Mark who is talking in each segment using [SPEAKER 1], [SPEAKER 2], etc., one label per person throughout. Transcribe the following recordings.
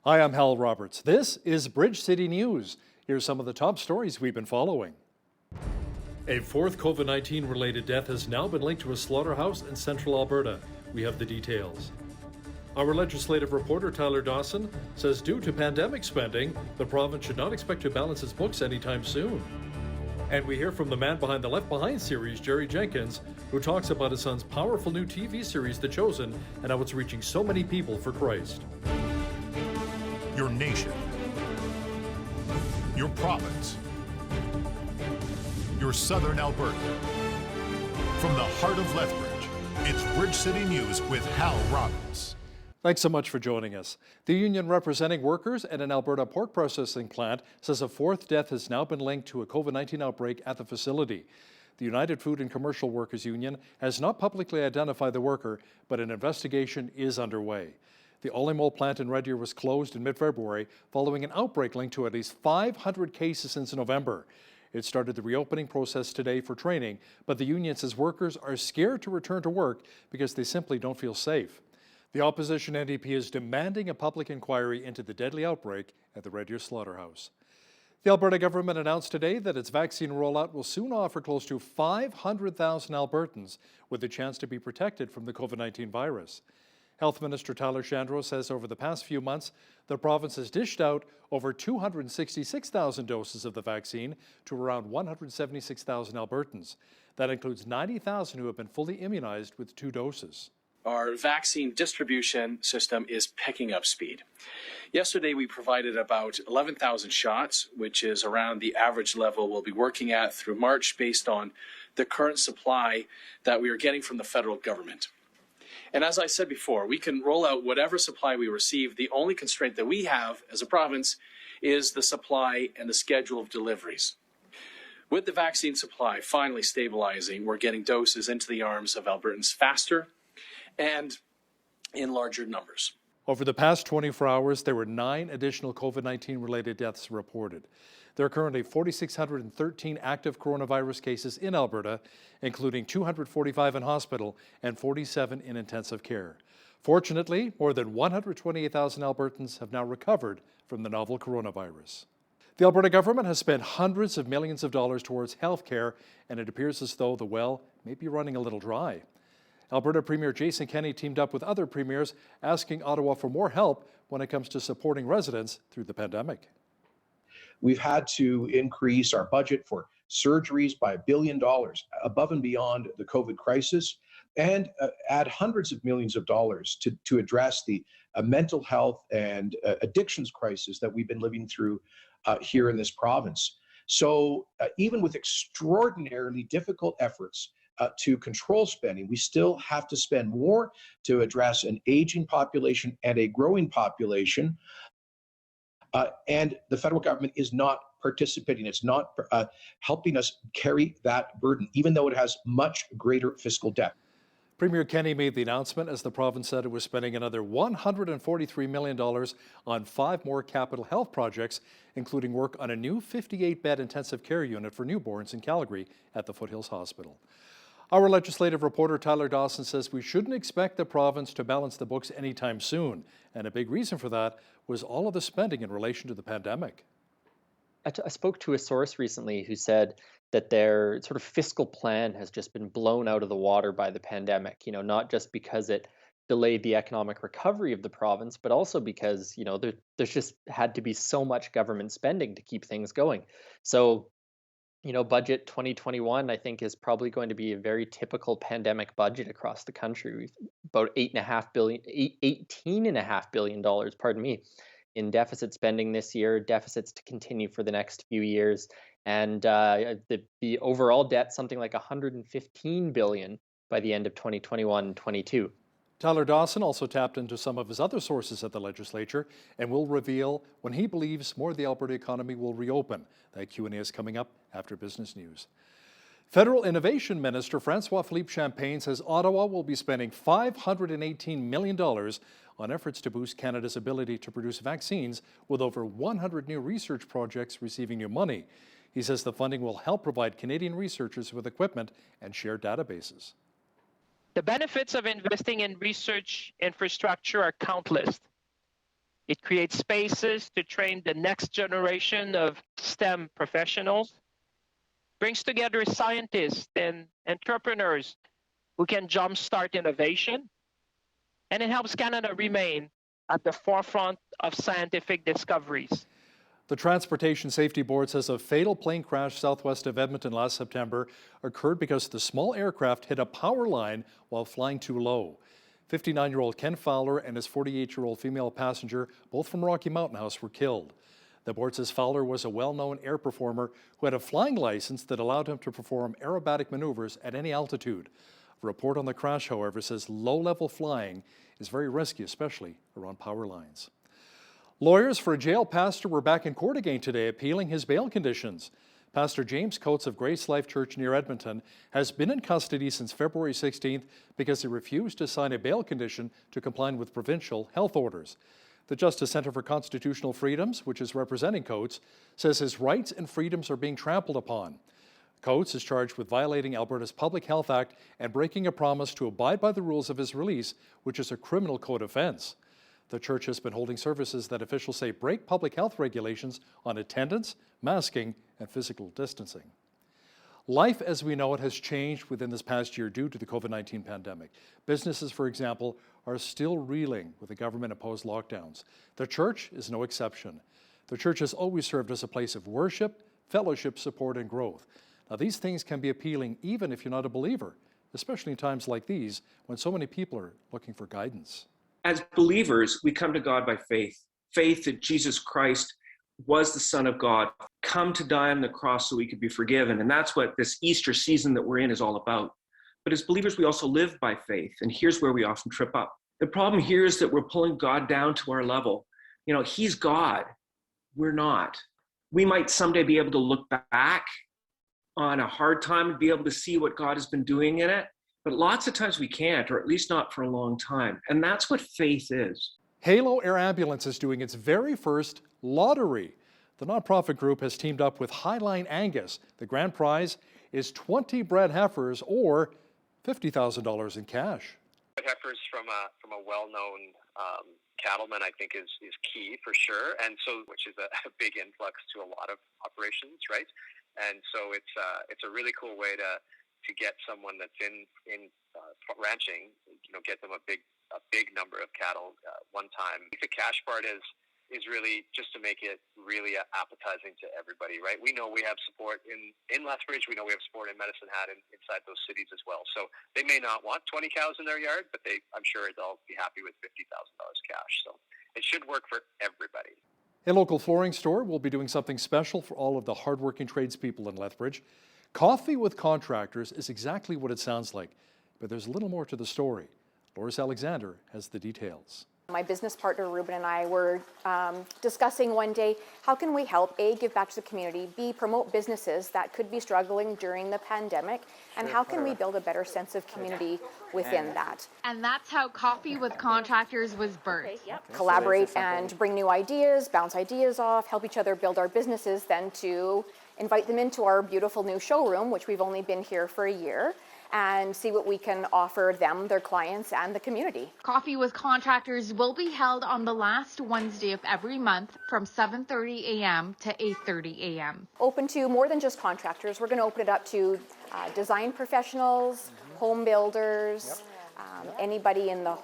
[SPEAKER 1] Hi, I'm Hal Roberts. This is Bridge City News. Here's some of the top stories we've been following. A fourth COVID-19 related death has now been linked to a slaughterhouse in central Alberta. We have the details. Our legislative reporter Tyler Dawson says due to pandemic spending, the province should not expect to balance its books anytime soon. And we hear from the man behind the Left Behind series, Jerry Jenkins, who talks about his son's powerful new TV series, The Chosen, and how it's reaching so many people for Christ.
[SPEAKER 2] Your nation, your province, your southern Alberta. From the heart of Lethbridge, it's Bridge City News with Hal Roberts.
[SPEAKER 1] Thanks so much for joining us. The union representing workers at an Alberta pork processing plant says a fourth death has now been linked to a COVID-19 outbreak at the facility. The United Food and Commercial Workers Union has not publicly identified the worker, but an investigation is underway. The Olymol plant in Red Deer was closed in mid-February following an outbreak linked to at least 500 cases since November. It started the reopening process today for training, but the union says workers are scared to return to work because they simply don't feel safe. The opposition NDP is demanding a public inquiry into the deadly outbreak at the Red Deer slaughterhouse. The Alberta government announced today that its vaccine rollout will soon offer close to 500,000 Albertans with a chance to be protected from the COVID-19 virus. Health Minister Tyler Shandro says over the past few months, the province has dished out over 266,000 doses of the vaccine to around 176,000 Albertans. That includes 90,000 who have been fully immunized with 2 doses.
[SPEAKER 3] Our vaccine distribution system is picking up speed. Yesterday, we provided about 11,000 shots, which is around the average level we'll be working at through March based on the current supply that we are getting from the federal government. And as I said before, we can roll out whatever supply we receive. The only constraint that we have as a province is the supply and the schedule of deliveries. With the vaccine supply finally stabilizing, we're getting doses into the arms of Albertans faster and in larger numbers.
[SPEAKER 1] Over the past 24 hours, there were 9 additional COVID-19 related deaths reported. There are currently 4,613 active coronavirus cases in Alberta, including 245 in hospital and 47 in intensive care. Fortunately, more than 128,000 Albertans have now recovered from the novel coronavirus. The Alberta government has spent hundreds of millions of dollars towards health care, and it appears as though the well may be running a little dry. Alberta Premier Jason Kenney teamed up with other premiers, asking Ottawa for more help when it comes to supporting residents through the pandemic.
[SPEAKER 4] We've had to increase our budget for surgeries by $1 billion above and beyond the COVID crisis, and add hundreds of millions of dollars to address the mental health and addictions crisis that we've been living through here in this province. So even with extraordinarily difficult efforts to control spending, we still have to spend more to address an aging population and a growing population. And the federal government is not participating. It's not helping us carry that burden, even though it has much greater fiscal debt.
[SPEAKER 1] Premier Kenney made the announcement as the province said it was spending another $143 million on 5 more capital health projects, including work on a new 58-bed intensive care unit for newborns in Calgary at the Foothills Hospital. Our legislative reporter Tyler Dawson says we shouldn't expect the province to balance the books anytime soon, and a big reason for that was all of the spending in relation to the pandemic.
[SPEAKER 5] I spoke to a source recently who said that their sort of fiscal plan has just been blown out of the water by the pandemic, not just because it delayed the economic recovery of the province, but also because, there's just had to be so much government spending to keep things going. So, budget 2021, I think, is probably going to be a very typical pandemic budget across the country. We've about $18.5 billion, in deficit spending this year, deficits to continue for the next few years. And the overall debt, something like $115 billion by the end of 2021-22.
[SPEAKER 1] Tyler Dawson also tapped into some of his other sources at the legislature and will reveal when he believes more of the Alberta economy will reopen. That Q&A is coming up after business news. Federal Innovation Minister Francois-Philippe Champagne says Ottawa will be spending $518 million on efforts to boost Canada's ability to produce vaccines, with over 100 new research projects receiving new money. He says the funding will help provide Canadian researchers with equipment and share databases.
[SPEAKER 6] The benefits of investing in research infrastructure are countless. It creates spaces to train the next generation of STEM professionals, brings together scientists and entrepreneurs who can jumpstart innovation, and it helps Canada remain at the forefront of scientific discoveries.
[SPEAKER 1] The Transportation Safety Board says a fatal plane crash southwest of Edmonton last September occurred because the small aircraft hit a power line while flying too low. 59-year-old Ken Fowler and his 48-year-old female passenger, both from Rocky Mountain House, were killed. The board says Fowler was a well-known air performer who had a flying license that allowed him to perform aerobatic maneuvers at any altitude. A report on the crash, however, says low-level flying is very risky, especially around power lines. Lawyers for a jail pastor were back in court again today appealing his bail conditions. Pastor James Coates of Grace Life Church near Edmonton has been in custody since February 16th because he refused to sign a bail condition to comply with provincial health orders. The Justice Centre for Constitutional Freedoms, which is representing Coates, says his rights and freedoms are being trampled upon. Coates is charged with violating Alberta's Public Health Act and breaking a promise to abide by the rules of his release, which is a criminal code offence. The church has been holding services that officials say break public health regulations on attendance, masking, and physical distancing. Life as we know it has changed within this past year due to the COVID-19 pandemic. Businesses, for example, are still reeling with the government-imposed lockdowns. The church is no exception. The church has always served as a place of worship, fellowship, support, and growth. Now, these things can be appealing even if you're not a believer, especially in times like these when so many people are looking for guidance.
[SPEAKER 7] As believers, we come to God by faith. Faith that Jesus Christ was the Son of God, come to die on the cross so we could be forgiven. And that's what this Easter season that we're in is all about. But as believers, we also live by faith. And here's where we often trip up. The problem here is that we're pulling God down to our level. You know, He's God. We're not. We might someday be able to look back on a hard time and be able to see what God has been doing in it. But lots of times we can't, or at least not for a long time. And that's what faith is.
[SPEAKER 1] Halo Air Ambulance is doing its very first lottery. The nonprofit group has teamed up with Highline Angus. The grand prize is 20 bred heifers or $50,000 in cash.
[SPEAKER 8] Heifers from a well-known cattleman, I think, is key for sure, and so which is a big influx to a lot of operations, right? And so it's a really cool way to get someone that's in ranching, get them a big number of cattle one time. The cash part is really just to make it really appetizing to everybody, right? We know we have support in Lethbridge. We know we have support in Medicine Hat and inside those cities as well. So they may not want 20 cows in their yard, but I'm sure they'll be happy with $50,000 cash. So it should work for everybody.
[SPEAKER 1] A local flooring store will be doing something special for all of the hardworking tradespeople in Lethbridge. Coffee with Contractors is exactly what it sounds like, but there's a little more to the story. Loris Alexander has the details.
[SPEAKER 9] My business partner Ruben and I were discussing one day, how can we help, A, give back to the community, B, promote businesses that could be struggling during the pandemic, and how can we build a better sense of community within that?
[SPEAKER 10] And that's how Coffee with Contractors was birthed.
[SPEAKER 9] Collaborate and bring new ideas, bounce ideas off, help each other build our businesses, then to invite them into our beautiful new showroom, which we've only been here for a year, and see what we can offer them, their clients, and the community.
[SPEAKER 10] Coffee with Contractors will be held on the last Wednesday of every month from 7:30 a.m. to 8:30 a.m.
[SPEAKER 9] Open to more than just contractors. We're going to open it up to design professionals, home builders, anybody in the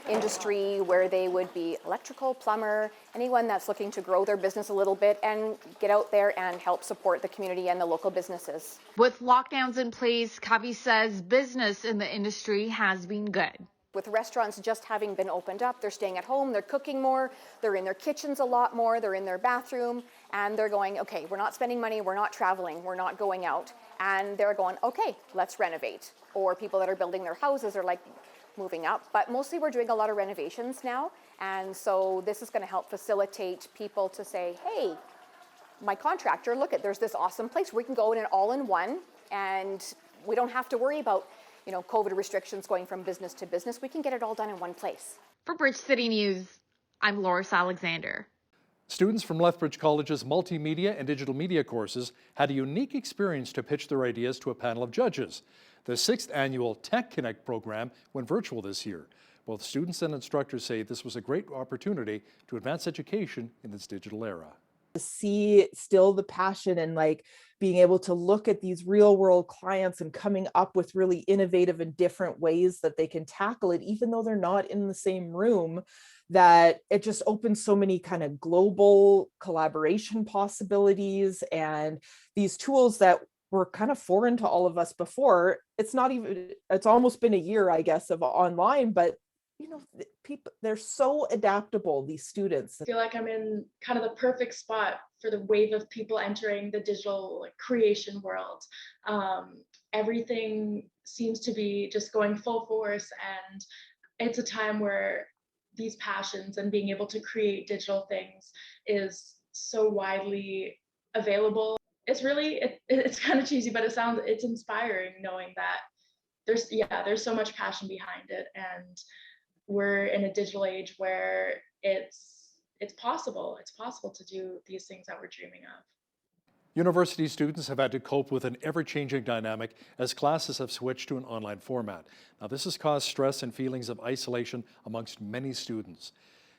[SPEAKER 9] industry where they would be electrical, plumber, anyone that's looking to grow their business a little bit and get out there and help support the community and the local businesses.
[SPEAKER 10] With lockdowns in place, Covey says business in the industry has been good.
[SPEAKER 9] With restaurants just having been opened up, they're staying at home, they're cooking more, they're in their kitchens a lot more, they're in their bathroom, and they're going, okay, we're not spending money, we're not traveling, we're not going out. And they're going, okay, let's renovate. Or people that are building their houses are like moving up. But mostly we're doing a lot of renovations now. And so this is going to help facilitate people to say, hey, my contractor, look at, there's this awesome place where we can go in an all-in-one, and we don't have to worry about COVID restrictions going from business to business. We can get it all done in one place.
[SPEAKER 10] For Bridge City News, I'm Loris Alexander.
[SPEAKER 1] Students from Lethbridge College's multimedia and digital media courses had a unique experience to pitch their ideas to a panel of judges. The 6th annual Tech Connect program went virtual this year. Both students and instructors say this was a great opportunity to advance education in this digital era.
[SPEAKER 11] To see still the passion and like being able to look at these real world clients and coming up with really innovative and different ways that they can tackle it, even though they're not in the same room, that it just opens so many kind of global collaboration possibilities. And these tools that were kind of foreign to all of us before, it's almost been a year, I guess, of online, but you know, people, they're so adaptable, these students.
[SPEAKER 12] I feel like I'm in kind of the perfect spot for the wave of people entering the digital creation world. Everything seems to be just going full force, and it's a time where these passions and being able to create digital things is so widely available. It's really, it's kind of cheesy, but it's inspiring knowing that there's so much passion behind it, and we're in a digital age where it's possible to do these things that we're dreaming of.
[SPEAKER 1] University students have had to cope with an ever-changing dynamic as classes have switched to an online format. Now, this has caused stress and feelings of isolation amongst many students.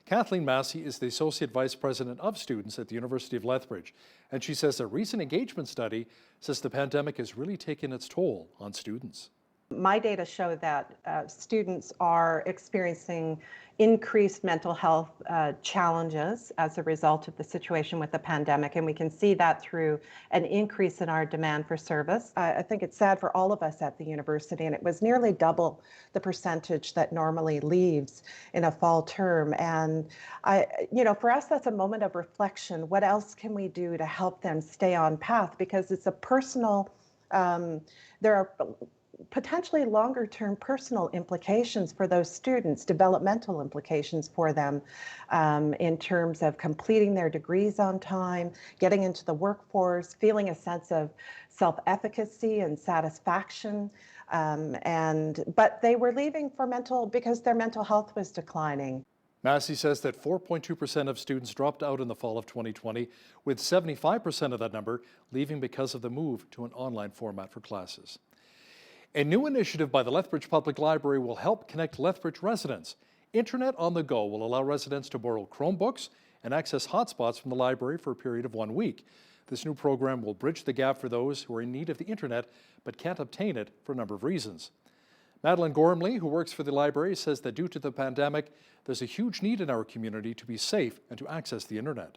[SPEAKER 1] Kathleen Massey is the Associate Vice President of Students at the University of Lethbridge, and she says a recent engagement study says the pandemic has really taken its toll on students.
[SPEAKER 13] My data show that students are experiencing increased mental health challenges as a result of the situation with the pandemic, and we can see that through an increase in our demand for service. I think it's sad for all of us at the university, and it was nearly double the percentage that normally leaves in a fall term. And for us, that's a moment of reflection. What else can we do to help them stay on path? Because it's a personal, there are potentially longer term personal implications for those students, developmental implications for them in terms of completing their degrees on time, getting into the workforce, feeling a sense of self-efficacy and satisfaction. But they were leaving because their mental health was declining.
[SPEAKER 1] Massey says that 4.2% of students dropped out in the fall of 2020, with 75% of that number leaving because of the move to an online format for classes. A new initiative by the Lethbridge Public Library will help connect Lethbridge residents. Internet on the Go will allow residents to borrow Chromebooks and access hotspots from the library for a period of 1 week. This new program will bridge the gap for those who are in need of the internet but can't obtain it for a number of reasons. Madeline Gormley, who works for the library, says that due to the pandemic, there's a huge need in our community to be safe and to access the internet.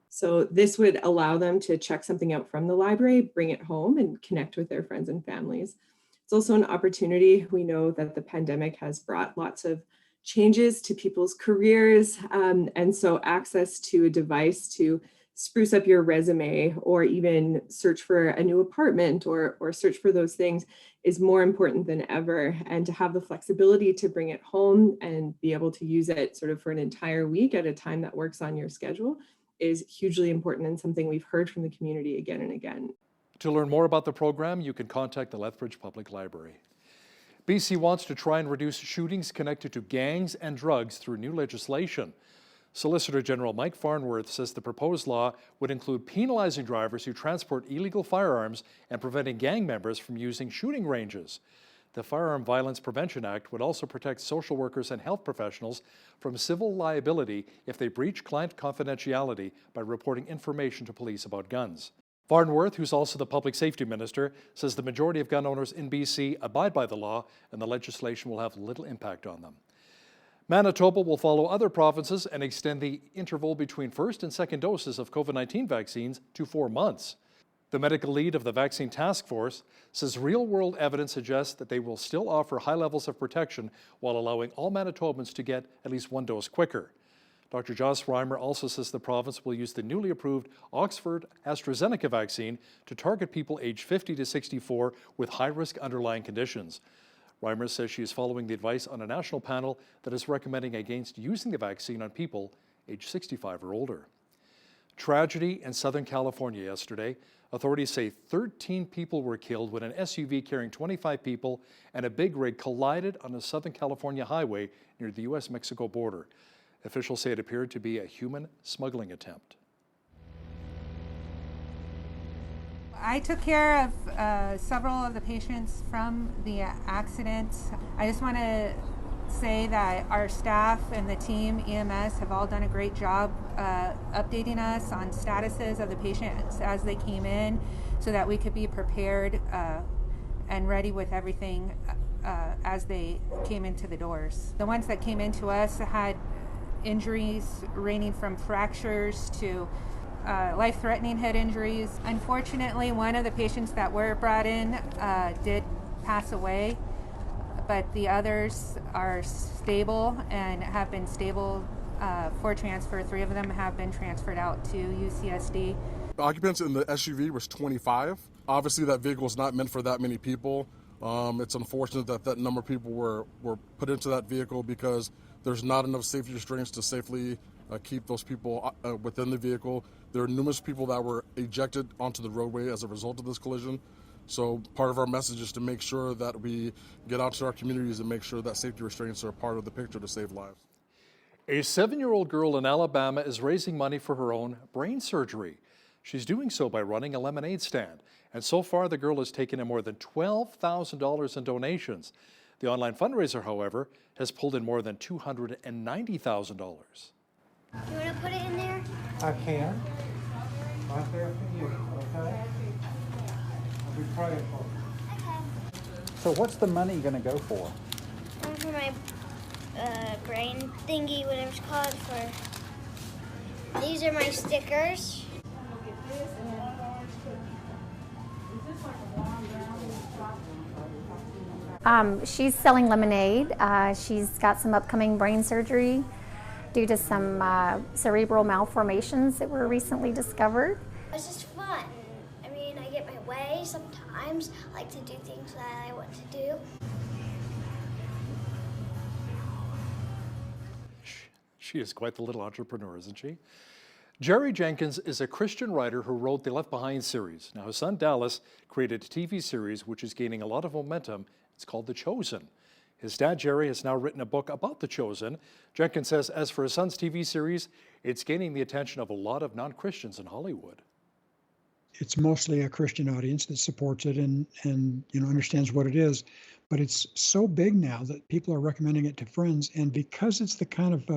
[SPEAKER 14] So this would allow them to check something out from the library, bring it home, and connect with their friends and families. It's also an opportunity. We know that the pandemic has brought lots of changes to people's careers, and so access to a device to spruce up your resume or even search for a new apartment or search for those things is more important than ever. And to have the flexibility to bring it home and be able to use it sort of for an entire week at a time that works on your schedule is hugely important and something we've heard from the community again and again.
[SPEAKER 1] To learn more about the program, you can contact the Lethbridge Public Library. BC wants to try and reduce shootings connected to gangs and drugs through new legislation. Solicitor General Mike Farnworth says the proposed law would include penalizing drivers who transport illegal firearms and preventing gang members from using shooting ranges. The Firearm Violence Prevention Act would also protect social workers and health professionals from civil liability if they breach client confidentiality by reporting information to police about guns. Farnworth, who's also the Public Safety Minister, says the majority of gun owners in BC abide by the law and the legislation will have little impact on them. Manitoba will follow other provinces and extend the interval between first and second doses of COVID-19 vaccines to 4 months. The medical lead of the Vaccine Task Force says real-world evidence suggests that they will still offer high levels of protection while allowing all Manitobans to get at least 1 dose quicker. Dr. Joss Reimer also says the province will use the newly approved Oxford AstraZeneca vaccine to target people aged 50 to 64 with high-risk underlying conditions. Reimer says she is following the advice on a national panel that is recommending against using the vaccine on people aged 65 or older. Tragedy in Southern California yesterday. Authorities say 13 people were killed when an SUV carrying 25 people and a big rig collided on a Southern California highway near the U.S.-Mexico border. Officials say it appeared to be a human smuggling attempt.
[SPEAKER 15] I took care of several of the patients from the accident. I just want to say that our staff and the team, EMS, have all done a great job updating us on statuses of the patients as they came in so that we could be prepared and ready with everything as they came into the doors. The ones that came into us had injuries ranging from fractures to life-threatening head injuries. Unfortunately, one of the patients that were brought in did pass away, but the others are stable and have been stable for transfer. 3 of them have been transferred out to UCSD.
[SPEAKER 16] The occupants in the SUV was 25. Obviously, that vehicle is not meant for that many people. It's unfortunate that that number of people were put into that vehicle because there's not enough safety restraints to safely keep those people within the vehicle. There are numerous people that were ejected onto the roadway as a result of this collision. So part of our message is to make sure that we get out to our communities and make sure that safety restraints are part of the picture to save lives.
[SPEAKER 1] A 7-year-old girl in Alabama is raising money for her own brain surgery. She's doing so by running a lemonade stand. And so far, the girl has taken in more than $12,000 in donations. The online fundraiser, however, has pulled in more than $290,000.
[SPEAKER 17] You want to put it in there?
[SPEAKER 18] I can. Right there for you, okay? I'll be praying for you.
[SPEAKER 17] Okay.
[SPEAKER 18] So what's the money going to go for?
[SPEAKER 17] For my brain thingy, whatever it's called. For these are my stickers.
[SPEAKER 19] She's selling lemonade. She's got some upcoming brain surgery due to some cerebral malformations that were recently discovered.
[SPEAKER 17] It's just fun. I mean, I get my way sometimes. I like to do things that I want to do.
[SPEAKER 1] She is quite the little entrepreneur, isn't she? Jerry Jenkins is a Christian writer who wrote the Left Behind series. Now, his son Dallas created a TV series which is gaining a lot of momentum. It's called The Chosen. His dad, Jerry, has now written a book about The Chosen. Jenkins says, as for his son's TV series, it's gaining the attention of a lot of non-Christians in Hollywood.
[SPEAKER 20] It's mostly a Christian audience that supports it and understands what it is. But it's so big now that people are recommending it to friends. And because it's the kind of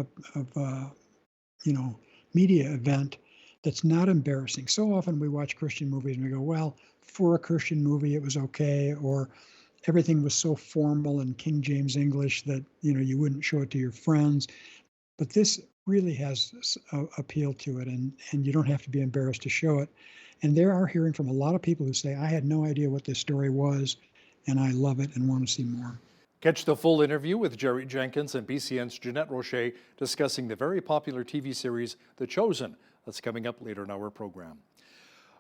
[SPEAKER 20] media event that's not embarrassing. So often we watch Christian movies and we go, well, for a Christian movie, it was okay, or everything was so formal and King James English that, you wouldn't show it to your friends. But this really has appeal to it, and you don't have to be embarrassed to show it. And there are hearing from a lot of people who say, I had no idea what this story was, and I love it and want to see more.
[SPEAKER 1] Catch the full interview with Jerry Jenkins and BCN's Jeanette Rocher discussing the very popular TV series, The Chosen. That's coming up later in our program.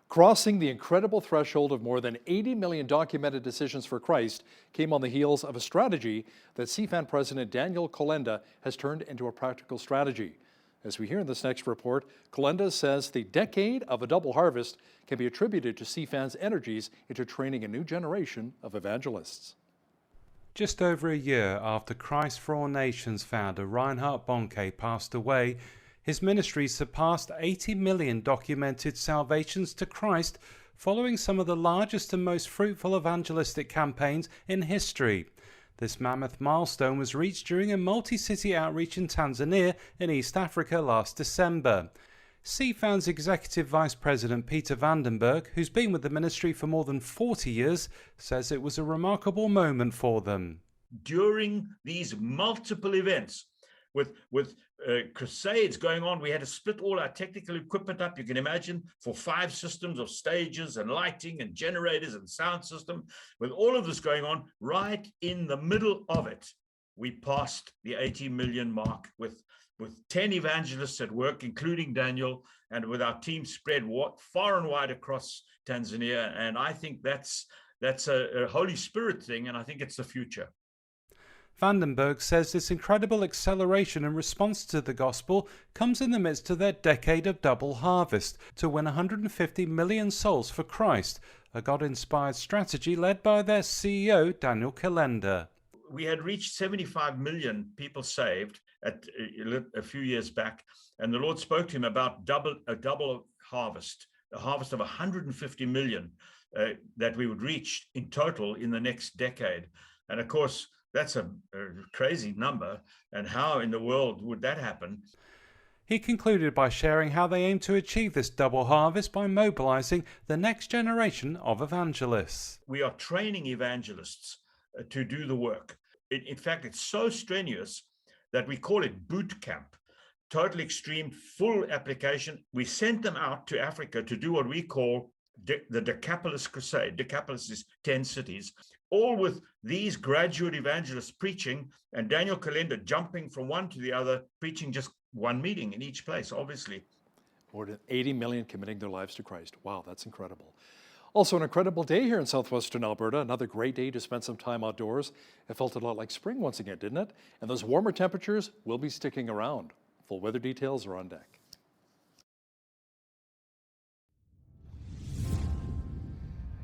[SPEAKER 1] Crossing the incredible threshold of more than 80 million documented decisions for Christ came on the heels of a strategy that CFAN President Daniel Kolenda has turned into a practical strategy. As we hear in this next report, Kolenda says the decade of a double harvest can be attributed to CFAN's energies into training a new generation of evangelists.
[SPEAKER 21] Just over a year after Christ for All Nations founder Reinhard Bonnke passed away, his ministry surpassed 80 million documented salvations to Christ, following some of the largest and most fruitful evangelistic campaigns in history. This mammoth milestone was reached during a multi-city outreach in Tanzania in East Africa last December. CFAN's Executive Vice President Peter Vandenberg, who's been with the ministry for more than 40 years, says it was a remarkable moment for them.
[SPEAKER 22] During these multiple events, with crusades going on, we had to split all our technical equipment up, you can imagine, for 5 systems of stages and lighting and generators and sound system. With all of this going on, right in the middle of it, we passed the 80 million mark with 10 evangelists at work, including Daniel, and with our team spread far and wide across Tanzania. And I think that's a Holy Spirit thing, and I think it's the future.
[SPEAKER 21] Vandenberg says this incredible acceleration in response to the gospel comes in the midst of their decade of double harvest to win 150 million souls for Christ, a God-inspired strategy led by their CEO, Daniel Kolenda.
[SPEAKER 22] We had reached 75 million people saved at a few years back, and the Lord spoke to him about a double harvest, a harvest of 150 million that we would reach in total in the next decade. And of course, That's a crazy number. And how in the world would that happen?
[SPEAKER 21] He concluded by sharing how they aim to achieve this double harvest by mobilizing the next generation of evangelists.
[SPEAKER 22] We are training evangelists to do the work. In fact, it's so strenuous that we call it boot camp. Total extreme, full application. We sent them out to Africa to do what we call the Decapolis Crusade. Decapolis is 10 cities, all with these graduate evangelists preaching, and Daniel Calendar jumping from one to the other, preaching just one meeting in each place, obviously.
[SPEAKER 1] More than 80 million committing their lives to Christ. Wow, that's incredible. Also an incredible day here in southwestern Alberta. Another great day to spend some time outdoors. It felt a lot like spring once again, didn't it? And those warmer temperatures will be sticking around. Full weather details are on deck.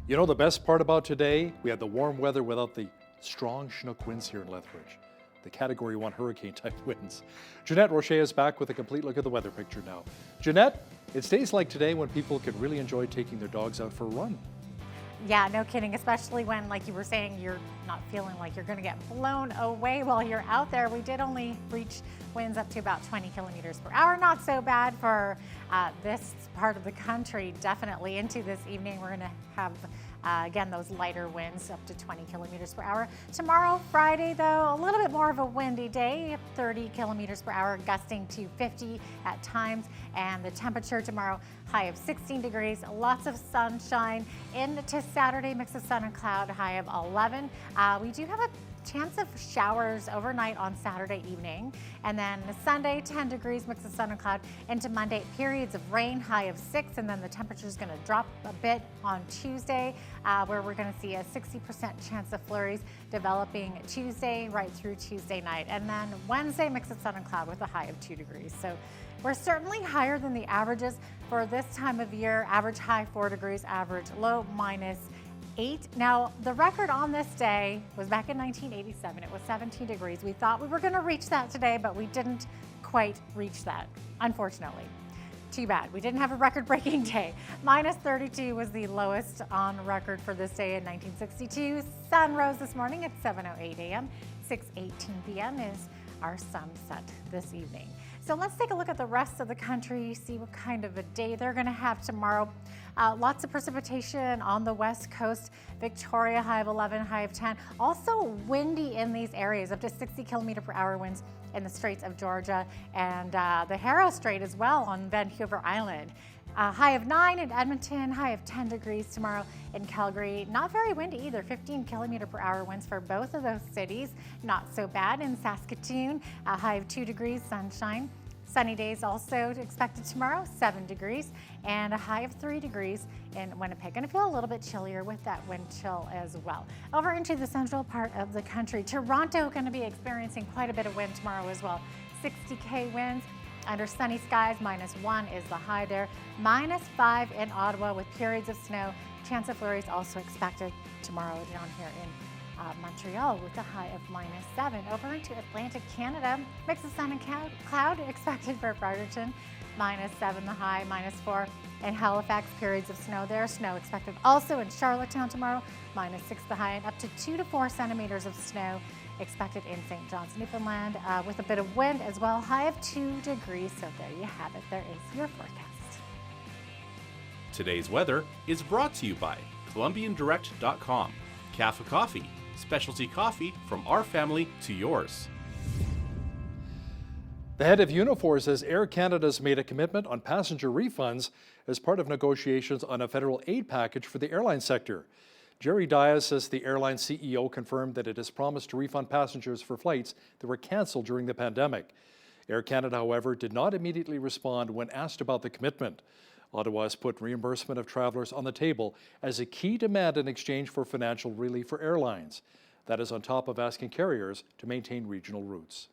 [SPEAKER 1] You know the best part about today? We had the warm weather without the strong Chinook winds here in Lethbridge. The Category 1 hurricane-type winds. Jeanette Rocher is back with a complete look at the weather picture now. Jeanette, it's days like today when people can really enjoy taking their dogs out for a run.
[SPEAKER 2] Yeah, no kidding, especially when, like you were saying, you're not feeling like you're going to get blown away while you're out there. We did only reach winds up to about 20 kilometers per hour. Not so bad for this part of the country. Definitely into this evening, we're going to have again, those lighter winds up to 20 kilometers per hour. Tomorrow, Friday, though, a little bit more of a windy day, 30 kilometers per hour, gusting to 50 at times. And the temperature tomorrow, high of 16 degrees, lots of sunshine. Into Saturday, mix of sun and cloud, high of 11. We do have a chance of showers overnight on Saturday evening. And then Sunday, 10 degrees, mix of sun and cloud. Into Monday, periods of rain, high of 6. And then the temperature is going to drop a bit on Tuesday, where we're going to see a 60% chance of flurries developing Tuesday right through Tuesday night. And then Wednesday, mix of sun and cloud with a high of 2 degrees. So we're certainly higher than the averages for this time of year. Average high 4 degrees, average low -8. Now, the record on this day was back in 1987. It was 17 degrees. We thought we were going to reach that today, but we didn't quite reach that, unfortunately. Too bad. We didn't have a record-breaking day. -32 was the lowest on record for this day in 1962. Sun rose this morning at 7:08 a.m. 6:18 p.m. is our sunset this evening. So let's take a look at the rest of the country, see what kind of a day they're going to have tomorrow. Lots of precipitation on the west coast. Victoria, high of 11, high of 10. Also windy in these areas, up to 60 kilometer per hour winds in the Straits of Georgia and the Harrow Strait as well on Vancouver Island. High of 9 in Edmonton, high of 10 degrees tomorrow in Calgary. Not very windy either, 15 kilometer per hour winds for both of those cities. Not so bad in Saskatoon, a high of 2 degrees, sunshine. Sunny days also expected tomorrow, 7 degrees, and a high of 3 degrees in Winnipeg. Going to feel a little bit chillier with that wind chill as well. Over into the central part of the country, Toronto going to be experiencing quite a bit of wind tomorrow as well. 60K winds. Under sunny skies, -1 is the high there. -5 in Ottawa with periods of snow. Chance of flurries also expected tomorrow down here in Montreal with a high of -7. Over into Atlantic Canada, mix of sun and cloud expected for Fredericton. -7 the high, -4 in Halifax, periods of snow there. Snow expected also in Charlottetown tomorrow, -6 the high, and up to 2 to 4 centimeters of snow expected in St. John's, Newfoundland, with a bit of wind as well, high of 2 degrees. So there you have it. There is your forecast.
[SPEAKER 3] Today's weather is brought to you by ColumbianDirect.com. Café Coffee, specialty coffee from our family to yours.
[SPEAKER 1] The head of Unifor says Air Canada's made a commitment on passenger refunds as part of negotiations on a federal aid package for the airline sector. Jerry Dias says the airline CEO confirmed that it has promised to refund passengers for flights that were canceled during the pandemic. Air Canada, however, did not immediately respond when asked about the commitment. Ottawa has put reimbursement of travelers on the table as a key demand in exchange for financial relief for airlines. That is on top of asking carriers to maintain regional routes.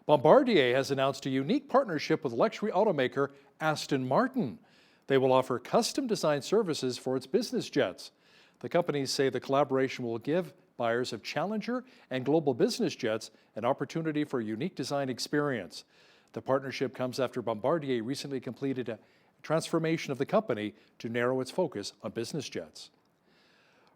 [SPEAKER 1] Bombardier has announced a unique partnership with luxury automaker Aston Martin. They will offer custom design services for its business jets. The companies say the collaboration will give buyers of Challenger and Global business jets an opportunity for a unique design experience. The partnership comes after Bombardier recently completed a transformation of the company to narrow its focus on business jets.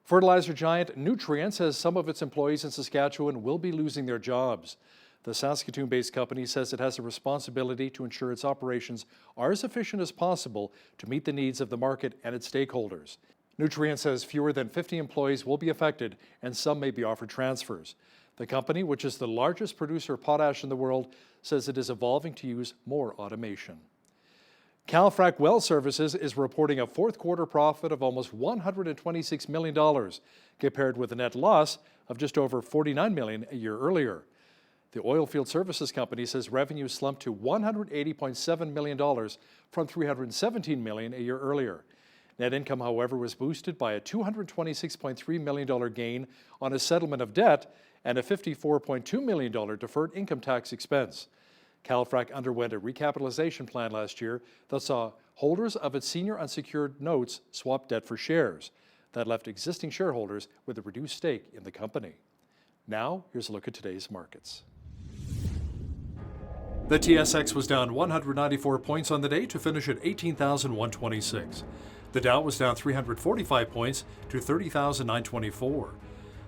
[SPEAKER 1] Fertilizer giant Nutrien says some of its employees in Saskatchewan will be losing their jobs. The Saskatoon-based company says it has a responsibility to ensure its operations are as efficient as possible to meet the needs of the market and its stakeholders. Nutrien says fewer than 50 employees will be affected and some may be offered transfers. The company, which is the largest producer of potash in the world, says it is evolving to use more automation. Calfrac Well Services is reporting a fourth quarter profit of almost $126 million, compared with a net loss of just over $49 million a year earlier. The oilfield services company says revenue slumped to $180.7 million from $317 million a year earlier. Net income, however, was boosted by a $226.3 million gain on a settlement of debt and a $54.2 million deferred income tax expense. Calfrac underwent a recapitalization plan last year that saw holders of its senior unsecured notes swap debt for shares. That left existing shareholders with a reduced stake in the company. Now, here's a look at today's markets. The TSX was down 194 points on the day to finish at 18,126. The Dow was down 345 points to 30,924.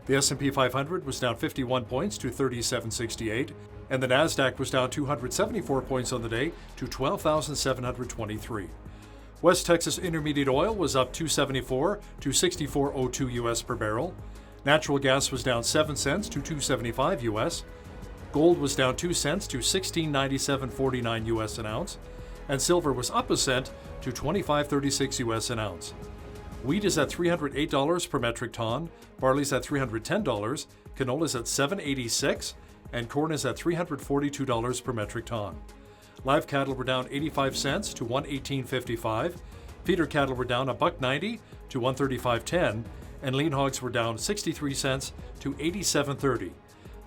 [SPEAKER 1] The S&P 500 was down 51 points to 3768, and the Nasdaq was down 274 points on the day to 12,723. West Texas Intermediate Oil was up 274 to 64.02 US per barrel. Natural gas was down 7 cents to 275 US. Gold was down 2 cents to 1697.49 US an ounce, and silver was up a cent to 25.36 US an ounce. Wheat is at $308 per metric ton, barley's at $310, canola's at $7.86, and corn is at $342 per metric ton. Live cattle were down 85 cents to $118.55, feeder cattle were down $1.90 to $135.10, and lean hogs were down 63 cents to $87.30.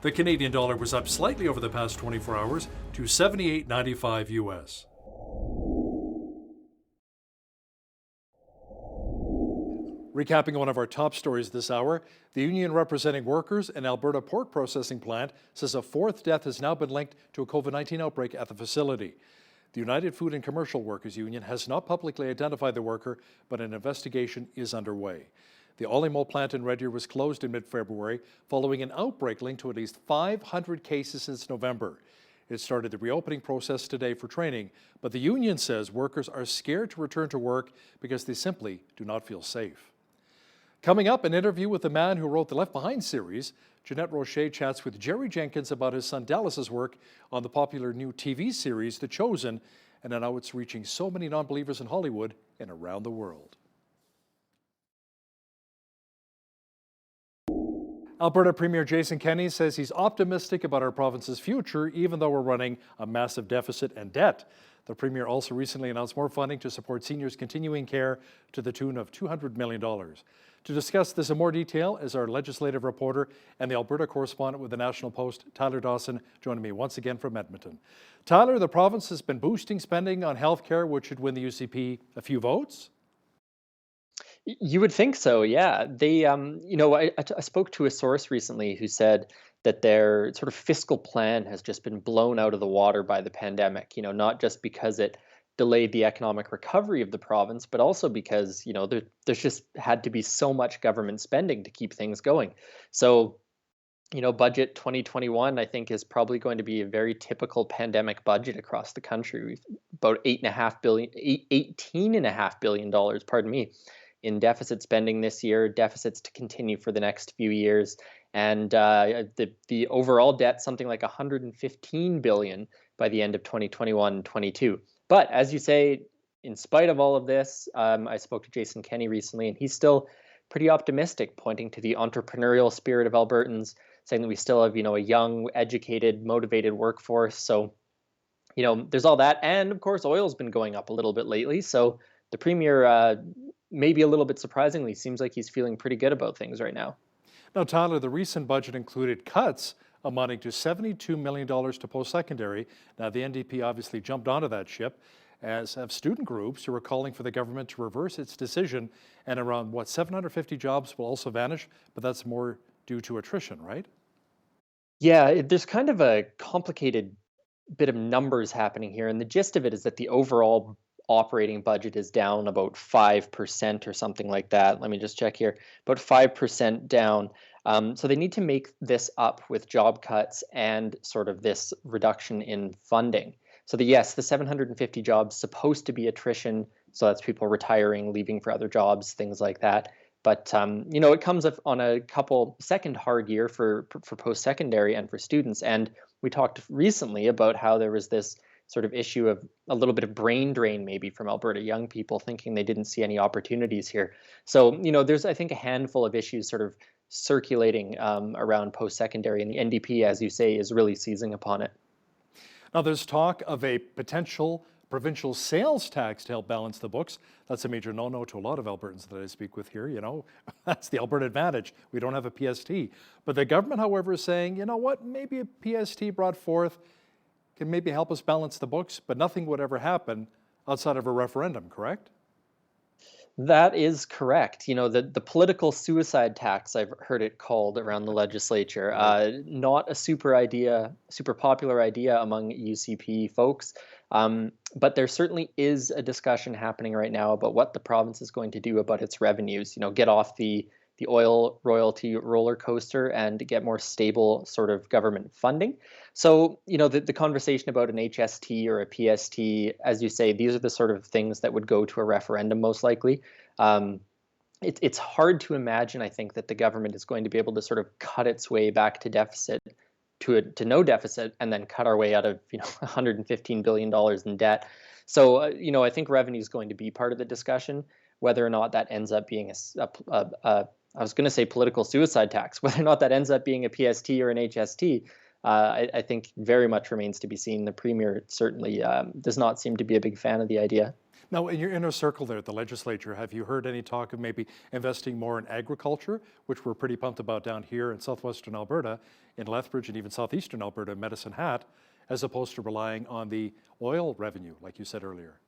[SPEAKER 1] The Canadian dollar was up slightly over the past 24 hours to 78.95 US. Recapping one of our top stories this hour, the union representing workers in Alberta pork processing plant says a fourth death has now been linked to a COVID-19 outbreak at the facility. The United Food and Commercial Workers Union has not publicly identified the worker, but an investigation is underway. The Olimo plant in Red Deer was closed in mid-February following an outbreak linked to at least 500 cases since November. It started the reopening process today for training, but the union says workers are scared to return to work because they simply do not feel safe. Coming up, an interview with the man who wrote the Left Behind series. Jeanette Rocher chats with Jerry Jenkins about his son Dallas's work on the popular new TV series, The Chosen, and how it's reaching so many non-believers in Hollywood and around the world. Alberta Premier Jason Kenney says he's optimistic about our province's future, even though we're running a massive deficit and debt. The Premier also recently announced more funding to support seniors' continuing care to the tune of $200 million. To discuss this in more detail is our legislative reporter and the Alberta correspondent with the National Post, Tyler Dawson, joining me once again from Edmonton. Tyler, the province has been boosting spending on healthcare, which should win the UCP a few votes?
[SPEAKER 4] You would think so, yeah. I spoke to a source recently who said that their sort of fiscal plan has just been blown out of the water by the pandemic, not just because it delayed the economic recovery of the province, but also because, there's just had to be so much government spending to keep things going. So, budget 2021, I think, is probably going to be a very typical pandemic budget across the country. We've about $18.5 billion, pardon me, in deficit spending this year, deficits to continue for the next few years. And the overall debt, something like $115 billion by the end of 2021-22. But as you say, in spite of all of this, I spoke to Jason Kenney recently, and he's still pretty optimistic, pointing to the entrepreneurial spirit of Albertans, saying that we still have, a young, educated, motivated workforce. So, there's all that. And of course, oil's been going up a little bit lately. So the Premier, maybe a little bit surprisingly, seems like he's feeling pretty good about things right now.
[SPEAKER 1] Now, Tyler, the recent budget included cuts amounting to $72 million to post-secondary. Now, the NDP obviously jumped onto that ship, as have student groups who are calling for the government to reverse its decision, and around, 750 jobs will also vanish, but that's more due to attrition, right?
[SPEAKER 4] Yeah, there's kind of a complicated bit of numbers happening here, and the gist of it is that the overall operating budget is down about 5% or something like that. Let me just check here. About 5% down. So they need to make this up with job cuts and sort of this reduction in funding. So yes, the 750 jobs supposed to be attrition. So that's people retiring, leaving for other jobs, things like that. But it comes on a second hard year for post-secondary and for students. And we talked recently about how there was this sort of issue of a little bit of brain drain maybe from Alberta young people thinking they didn't see any opportunities here. So, there's, I think, a handful of issues sort of circulating around post-secondary, and the NDP, as you say, is really seizing upon it.
[SPEAKER 1] Now, there's talk of a potential provincial sales tax to help balance the books. That's a major no-no to a lot of Albertans that I speak with here. That's the Alberta advantage. We don't have a PST. But the government, however, is saying, you know what, maybe a PST brought forth can maybe help us balance the books, but nothing would ever happen outside of a referendum, correct?
[SPEAKER 4] That is correct. The political suicide tax, I've heard it called around the legislature. Not a super popular idea among UCP folks. But there certainly is a discussion happening right now about what the province is going to do about its revenues. Get off the oil royalty roller coaster and get more stable sort of government funding. So, the conversation about an HST or a PST, as you say, these are the sort of things that would go to a referendum most likely. It's hard to imagine, I think, that the government is going to be able to sort of cut its way back to deficit, to no deficit, and then cut our way out of $115 billion in debt. So, I think revenue is going to be part of the discussion. Whether or not that ends up being I was going to say political suicide tax. Whether or not that ends up being a PST or an HST, I think very much remains to be seen. The Premier certainly does not seem to be a big fan of the idea.
[SPEAKER 1] Now, in your inner circle there at the legislature, have you heard any talk of maybe investing more in agriculture, which we're pretty pumped about down here in southwestern Alberta, in Lethbridge, and even southeastern Alberta, Medicine Hat, as opposed to relying on the oil revenue, like you said earlier?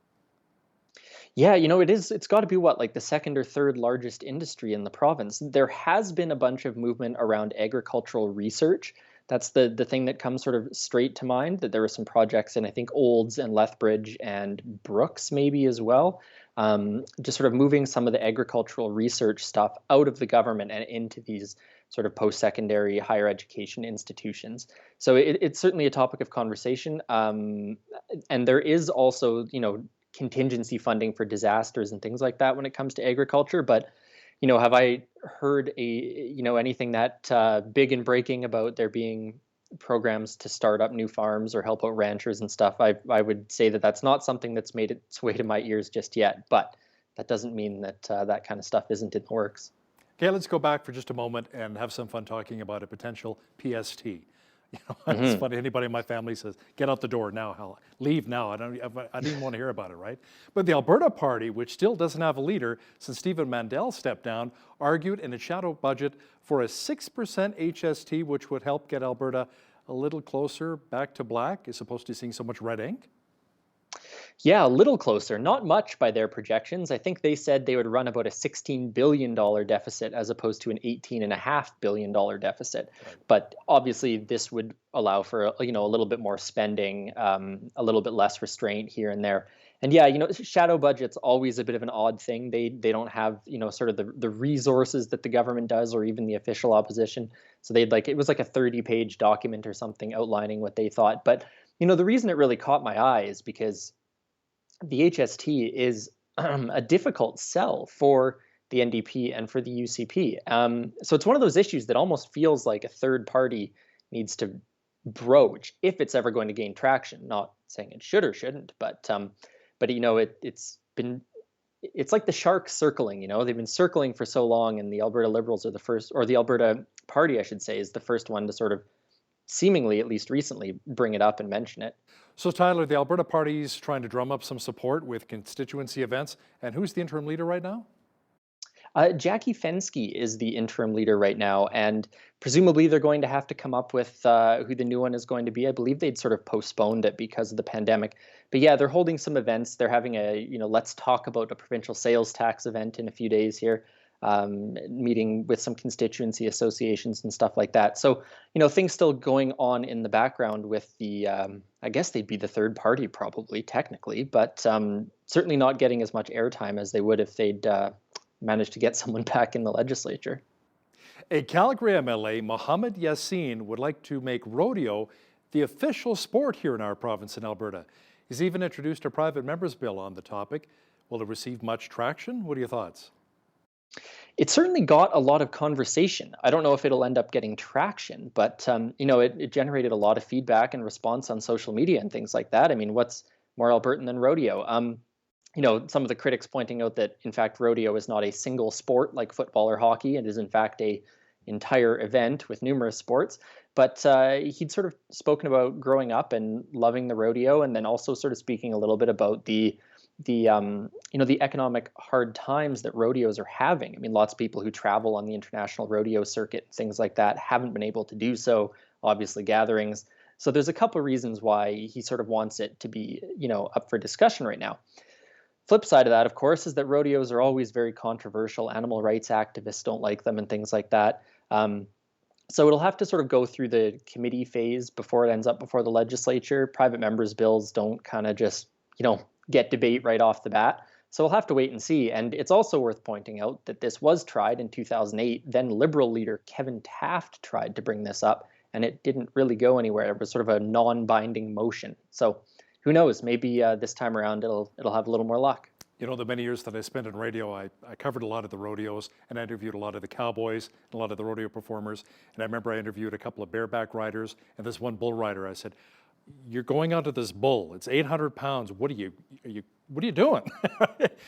[SPEAKER 4] Yeah, it's got to be the second or third largest industry in the province. There has been a bunch of movement around agricultural research. That's the thing that comes sort of straight to mind, that there were some projects in, I think, Olds and Lethbridge and Brooks maybe as well, just sort of moving some of the agricultural research stuff out of the government and into these sort of post-secondary higher education institutions. So it's certainly a topic of conversation. And there is also, contingency funding for disasters and things like that when it comes to agriculture. But, have I heard anything that big and breaking about there being programs to start up new farms or help out ranchers and stuff? I would say that that's not something that's made its way to my ears just yet, but that doesn't mean that that kind of stuff isn't in the works.
[SPEAKER 1] Okay, let's go back for just a moment and have some fun talking about a potential PST. It's funny. Anybody in my family says, "Get out the door now, hell, leave now." I didn't even want to hear about it, right? But the Alberta Party, which still doesn't have a leader since Stephen Mandel stepped down, argued in its shadow budget for a 6% HST, which would help get Alberta a little closer back to black, as opposed to seeing so much red ink.
[SPEAKER 4] Yeah, a little closer, not much by their projections. I think they said they would run about a $16 billion deficit as opposed to an $18.5 billion deficit. Right. But obviously this would allow for, a little bit more spending, a little bit less restraint here and there. And yeah, shadow budget's always a bit of an odd thing. They don't have, sort of the resources that the government does, or even the official opposition. So it was like a 30-page document or something outlining what they thought. But, the reason it really caught my eye is because the HST is a difficult sell for the NDP and for the UCP. So it's one of those issues that almost feels like a third party needs to broach if it's ever going to gain traction. Not saying it should or shouldn't, but it's like the sharks circling. They've been circling for so long, and the Alberta Liberals are the first, or the Alberta Party, I should say, is the first one to sort of seemingly, at least recently, bring it up and mention it.
[SPEAKER 1] So Tyler, the Alberta Party's trying to drum up some support with constituency events. And who's the interim leader right now?
[SPEAKER 4] Jackie Fensky is the interim leader right now, and presumably they're going to have to come up with who the new one is going to be. I believe they'd sort of postponed it because of the pandemic. But yeah, they're holding some events. They're having a, let's talk about a provincial sales tax event in a few days here. Meeting with some constituency associations and stuff like that. So, things still going on in the background with the I guess they'd be the third party probably technically, but certainly not getting as much airtime as they would if they'd managed to get someone back in the legislature.
[SPEAKER 1] A Calgary MLA, Mohammed Yassin, would like to make rodeo the official sport here in our province in Alberta. He's even introduced a private member's bill on the topic. Will it receive much traction? What are your thoughts?
[SPEAKER 4] It certainly got a lot of conversation. I don't know if it'll end up getting traction, but it generated a lot of feedback and response on social media and things like that. I mean, what's more Albertan than rodeo? Some of the critics pointing out that, in fact, rodeo is not a single sport like football or hockey. It is, in fact, a entire event with numerous sports. But he'd sort of spoken about growing up and loving the rodeo, and then also sort of speaking a little bit about the economic hard times that rodeos are having. I mean, lots of people who travel on the international rodeo circuit, things like that, haven't been able to do so. Obviously, gatherings. So there's a couple of reasons why he sort of wants it to be, up for discussion right now. Flip side of that, of course, is that rodeos are always very controversial. Animal rights activists don't like them and things like that. So it'll have to sort of go through the committee phase before it ends up before the legislature. Private members' bills don't kind of just, get debate right off the bat. So we'll have to wait and see. And it's also worth pointing out that this was tried in 2008. Then Liberal leader Kevin Taft tried to bring this up, and it didn't really go anywhere. It was sort of a non-binding motion. So who knows? Maybe this time around it'll have a little more luck.
[SPEAKER 1] The many years that I spent in radio, I covered a lot of the rodeos and I interviewed a lot of the cowboys and a lot of the rodeo performers. And I remember I interviewed a couple of bareback riders and this one bull rider. I said, "You're going onto this bull. It's 800 pounds. What are you doing?"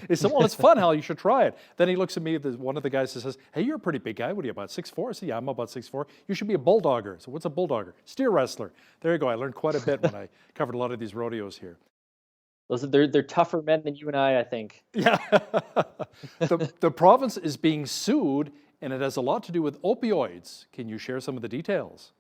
[SPEAKER 1] He said, "Well, it's fun, Hal. You should try it." Then he looks at me, one of the guys says, "Hey, you're a pretty big guy. What are you, about 6'4"? I said, "Yeah, I'm about 6'4". "You should be a bulldogger." So what's a bulldogger? Steer wrestler. There you go. I learned quite a bit when I covered a lot of these rodeos here.
[SPEAKER 4] They're tougher men than you and I think.
[SPEAKER 1] Yeah. The province is being sued, and it has a lot to do with opioids. Can you share some of the details?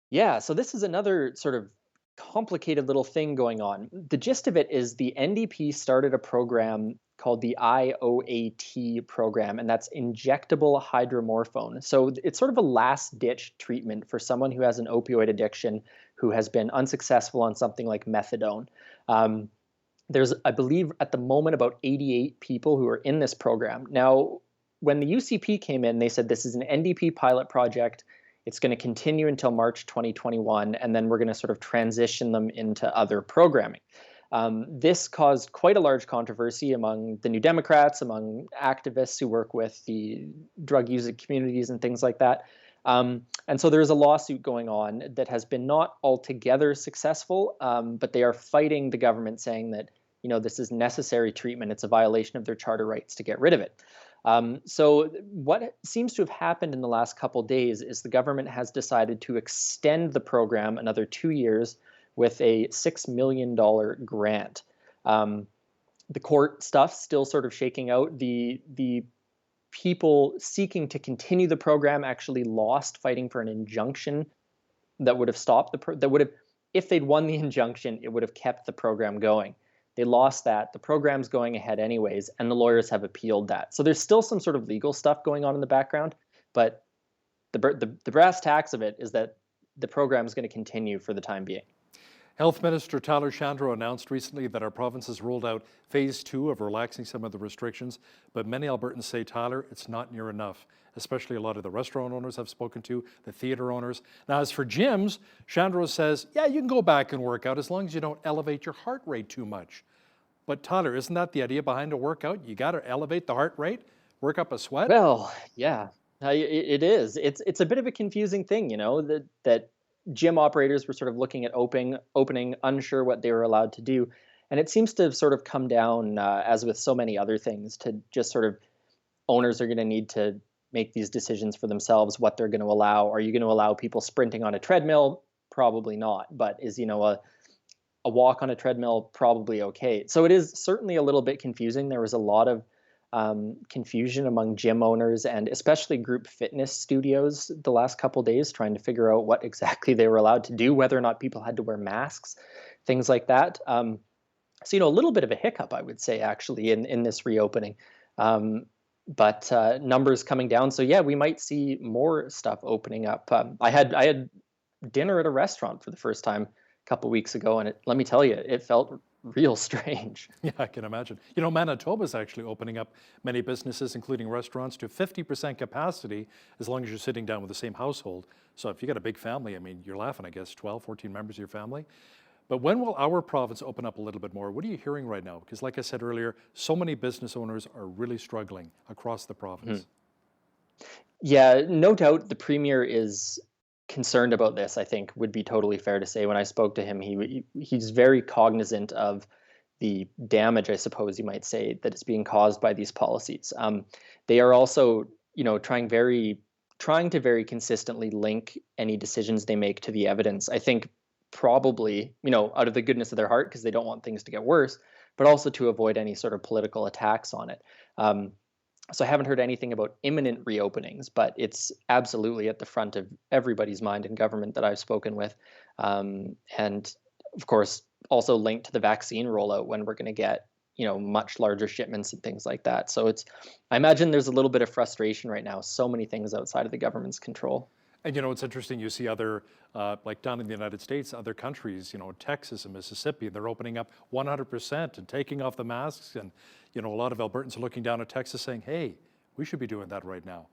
[SPEAKER 4] Yeah, so this is another sort of complicated little thing going on. The gist of it is the NDP started a program called the IOAT program, and that's injectable hydromorphone. So it's sort of a last-ditch treatment for someone who has an opioid addiction who has been unsuccessful on something like methadone. There's, I believe, at the moment, about 88 people who are in this program. Now, when the UCP came in, they said this is an NDP pilot project. It's going to continue until March 2021, and then we're going to sort of transition them into other programming. This caused quite a large controversy among the New Democrats, among activists who work with the drug using communities and things like that. And so there's a lawsuit going on that has been not altogether successful, but they are fighting the government, saying that this is necessary treatment. It's a violation of their charter rights to get rid of it. So what seems to have happened in the last couple days is the government has decided to extend the program another 2 years with a $6 million grant. The court stuff still sort of shaking out. The people seeking to continue the program actually lost fighting for an injunction that would have stopped if they'd won the injunction, it would have kept the program going. They lost that. The program's going ahead anyways, and the lawyers have appealed that. So there's still some sort of legal stuff going on in the background, but the brass tacks of it is that the program is going to continue for the time being.
[SPEAKER 1] Health Minister Tyler Shandro announced recently that our province has rolled out phase 2 of relaxing some of the restrictions, but many Albertans say, Tyler, it's not near enough, especially a lot of the restaurant owners I've spoken to, the theater owners. Now, as for gyms, Shandro says, yeah, you can go back and work out as long as you don't elevate your heart rate too much. But Tyler, isn't that the idea behind a workout? You got to elevate the heart rate, work up a sweat?
[SPEAKER 4] Well, yeah, it is. It's a bit of a confusing thing, that gym operators were sort of looking at opening, unsure what they were allowed to do. And it seems to have sort of come down, as with so many other things, to just sort of owners are going to need to make these decisions for themselves, what they're going to allow. Are you going to allow people sprinting on a treadmill? Probably not. But is, a walk on a treadmill probably okay? So it is certainly a little bit confusing. There was a lot of confusion among gym owners and especially group fitness studios the last couple of days, trying to figure out what exactly they were allowed to do, whether or not people had to wear masks, things like that. So, a little bit of a hiccup, I would say, actually, in this reopening. But numbers coming down. So, yeah, we might see more stuff opening up. I had dinner at a restaurant for the first time couple weeks ago, and let me tell you, it felt real strange.
[SPEAKER 1] Yeah, I can imagine. You know, Manitoba is actually opening up many businesses, including restaurants, to 50% capacity as long as you're sitting down with the same household. So if you got a big family, I mean, you're laughing, I guess, 12, 14 members of your family. But when will our province open up a little bit more? What are you hearing right now? Because like I said earlier, so many business owners are really struggling across the province.
[SPEAKER 4] Yeah, no doubt the Premier is concerned about this, I think would be totally fair to say. When I spoke to him, he's very cognizant of the damage, I suppose you might say, that is being caused by these policies. They are also, you know, trying to very consistently link any decisions they make to the evidence. I think probably, you know, out of the goodness of their heart, because they don't want things to get worse, but also to avoid any sort of political attacks on it. So I haven't heard anything about imminent reopenings, but it's absolutely at the front of everybody's mind in government that I've spoken with. And of course, also linked to the vaccine rollout when we're going to get, you know, much larger shipments and things like that. So I imagine there's a little bit of frustration right now. So many things outside of the government's control.
[SPEAKER 1] And, you know, it's interesting, you see other, like down in the United States, other countries, you know, Texas and Mississippi, they're opening up 100% and taking off the masks. And, you know, a lot of Albertans are looking down at Texas saying, hey, we should be doing that right now.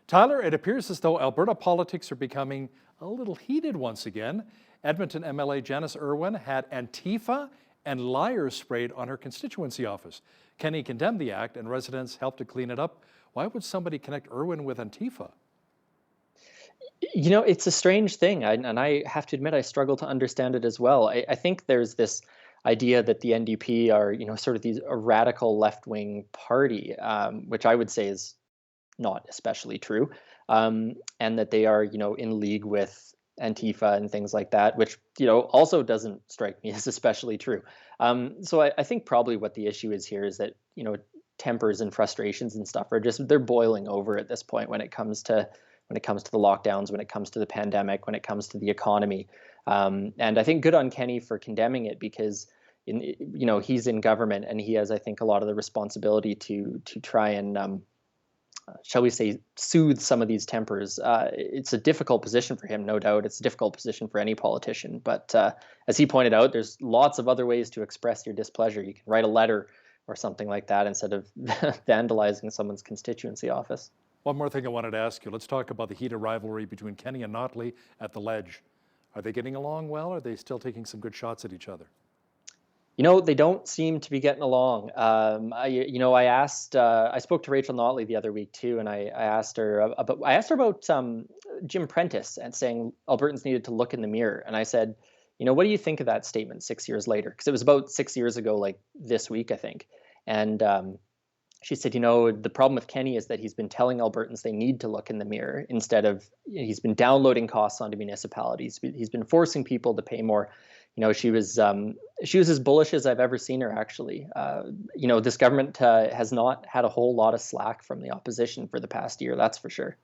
[SPEAKER 1] Tyler, it appears as though Alberta politics are becoming a little heated once again. Edmonton MLA Janice Irwin had Antifa and liars sprayed on her constituency office. Kenny condemned the act and residents helped to clean it up. Why would somebody connect Irwin with Antifa?
[SPEAKER 4] You know, it's a strange thing, and I have to admit I struggle to understand it as well. I think there's this idea that the NDP are, you know, sort of a radical left-wing party, which I would say is not especially true, and that they are, you know, in league with Antifa and things like that, which, you know, also doesn't strike me as especially true. So I think probably what the issue is here is that, you know, tempers and frustrations and stuff are they're boiling over at this point when it comes to the lockdowns, when it comes to the pandemic, when it comes to the economy. And I think good on Kenny for condemning it because, you know, he's in government and he has, I think, a lot of the responsibility to try and, shall we say, soothe some of these tempers. It's a difficult position for him, no doubt. It's a difficult position for any politician. But as he pointed out, there's lots of other ways to express your displeasure. You can write a letter or something like that instead of vandalizing someone's constituency office.
[SPEAKER 1] One more thing I wanted to ask you. Let's talk about the heated rivalry between Kenny and Notley at the Ledge. Are they getting along well? Or are they still taking some good shots at each other?
[SPEAKER 4] You know, they don't seem to be getting along. I spoke to Rachel Notley the other week too, and I asked her about Jim Prentice and saying Albertans needed to look in the mirror. And I said, you know, what do you think of that statement 6 years later? Because it was about 6 years ago, like this week, I think. And she said, you know, the problem with Kenny is that he's been telling Albertans they need to look in the mirror instead of, he's been downloading costs onto municipalities. He's been forcing people to pay more. You know, she was as bullish as I've ever seen her, actually. You know, this government has not had a whole lot of slack from the opposition for the past year, that's for sure.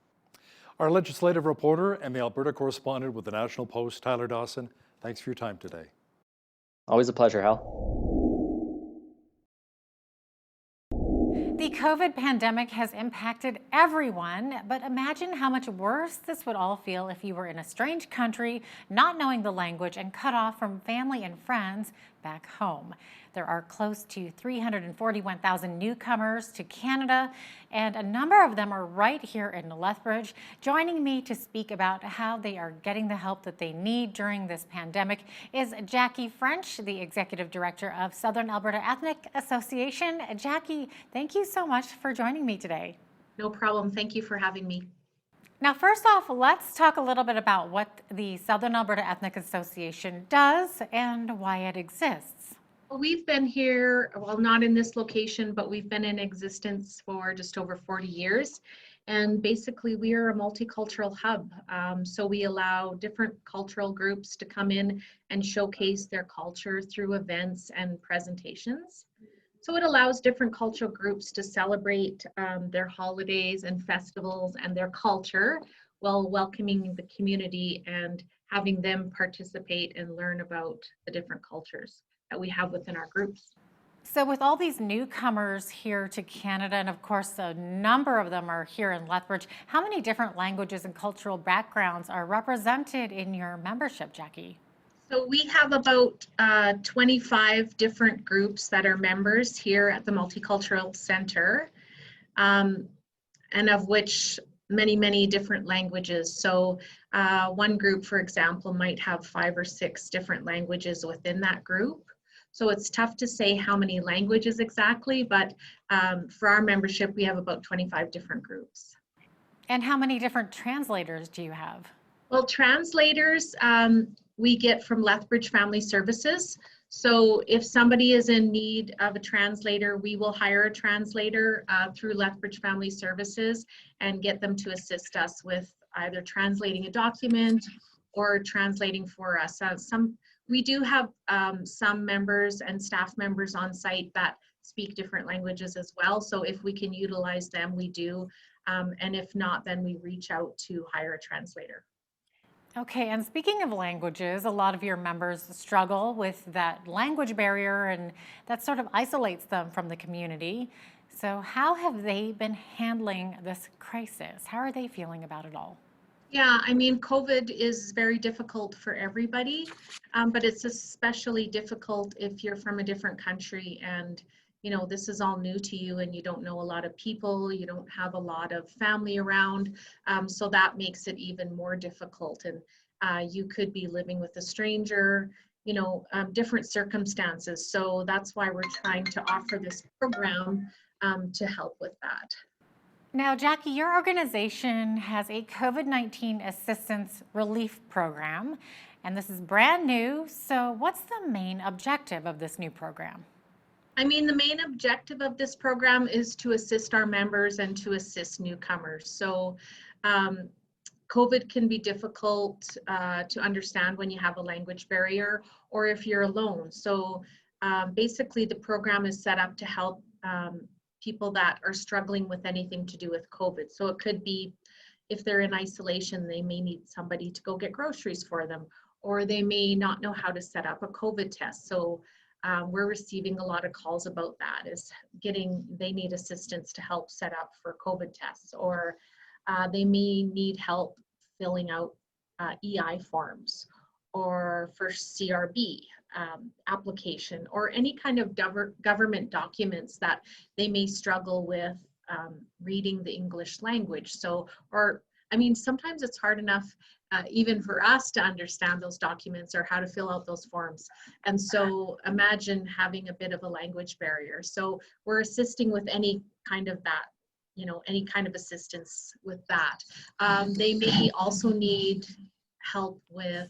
[SPEAKER 1] Our legislative reporter and the Alberta correspondent with the National Post, Tyler Dawson, thanks for your time today.
[SPEAKER 4] Always a pleasure, Hal.
[SPEAKER 2] The COVID pandemic has impacted everyone, but imagine how much worse this would all feel if you were in a strange country, not knowing the language, and cut off from family and friends back home. There are close to 341,000 newcomers to Canada, and a number of them are right here in Lethbridge. Joining me to speak about how they are getting the help that they need during this pandemic is Jackie French, the Executive Director of Southern Alberta Ethnic Association. Jackie, thank you so much for joining me today.
[SPEAKER 5] No problem. Thank you for having me.
[SPEAKER 2] Now, first off, let's talk a little bit about what the Southern Alberta Ethnic Association does and why it exists.
[SPEAKER 5] We've been here, well, not in this location, but we've been in existence for just over 40 years. And basically, we are a multicultural hub. So we allow different cultural groups to come in and showcase their culture through events and presentations. So it allows different cultural groups to celebrate their holidays and festivals and their culture while welcoming the community and having them participate and learn about the different cultures that we have within our groups.
[SPEAKER 2] So with all these newcomers here to Canada, and of course a number of them are here in Lethbridge, how many different languages and cultural backgrounds are represented in your membership, Jackie?
[SPEAKER 5] So we have about 25 different groups that are members here at the Multicultural Center, and of which many different languages. So one group, for example, might have 5 or 6 different languages within that group. So it's tough to say how many languages exactly, but for our membership, we have about 25 different groups.
[SPEAKER 2] And how many different translators do you have?
[SPEAKER 5] Well, translators we get from Lethbridge Family Services. So if somebody is in need of a translator, we will hire a translator through Lethbridge Family Services and get them to assist us with either translating a document or translating for us. We do have some members and staff members on site that speak different languages as well. So if we can utilize them, we do. And if not, then we reach out to hire a translator.
[SPEAKER 2] Okay, and speaking of languages, a lot of your members struggle with that language barrier, and that sort of isolates them from the community. So how have they been handling this crisis? How are they feeling about it all?
[SPEAKER 5] Yeah, I mean, COVID is very difficult for everybody, but it's especially difficult if you're from a different country and you know, this is all new to you and you don't know a lot of people, you don't have a lot of family around, so that makes it even more difficult. And you could be living with a stranger, you know, different circumstances. So that's why we're trying to offer this program to help with that.
[SPEAKER 2] Now, Jackie, your organization has a COVID-19 assistance relief program, and this is brand new. So what's the main objective of this new program?
[SPEAKER 5] I mean, the main objective of this program is to assist our members and to assist newcomers. So COVID can be difficult to understand when you have a language barrier or if you're alone. So basically the program is set up to help people that are struggling with anything to do with COVID. So it could be if they're in isolation, they may need somebody to go get groceries for them, or they may not know how to set up a COVID test. So we're receiving a lot of calls about that, is they need assistance to help set up for COVID tests, or they may need help filling out EI forms, or for CRB application, or any kind of government documents that they may struggle with reading the English language. So, or I mean, sometimes it's hard enough even for us to understand those documents or how to fill out those forms. And so imagine having a bit of a language barrier. So we're assisting with any kind of that, you know, any kind of assistance with that. They may also need help with